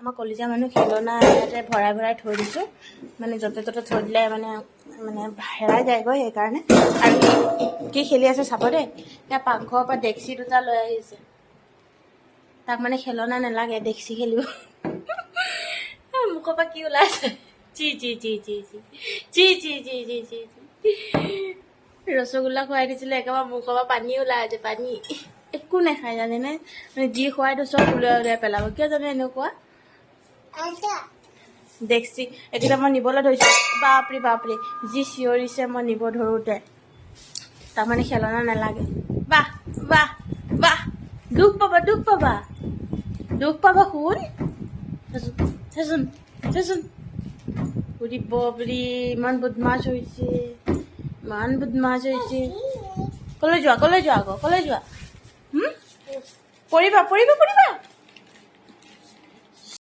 আমাৰ কলিজা মানুহ খেলনা ইয়াতে ভৰাই ভৰাই থৈ দিছোঁ মানে য'তে ত'তে থৈ দিলে মানে হেৰাই যায়গৈ সেইকাৰণে আৰু কি খেলি আছে চাব দেই এতিয়া পাকঘৰৰ পৰা ডেক্সি দুটা লৈ আহিছে তাক মানে খেলনা নালাগে ডেক্সি খেলিব মুখৰ পৰা কি ওলাইছে C C C C C C C C C C rasgulla খুৱাই দিছিলে একেবাৰে মুখৰ পৰা পানী ওলাই আছে পানী একো নাখায় জানেনে মানে যি খুৱাই দিওঁ চব উলিয়াই উলিয়াই পেলাব কিয় জানে এনেকুৱা ডেক্সি এইকেইটা মই নিবলৈ ধৰিছোঁ বাপৰে বাপৰে যি চিঞৰিছে মই নিব ধৰোঁতে তাৰমানে খেলনা নালাগে বাহ বাহ বাহ দুখ পাবা শুন চাচোন চাচোন উৰি বাপৰে ইমান বদমাছ হৈছে কলৈ যোৱা আকৌ কলৈ যোৱা পৰিবা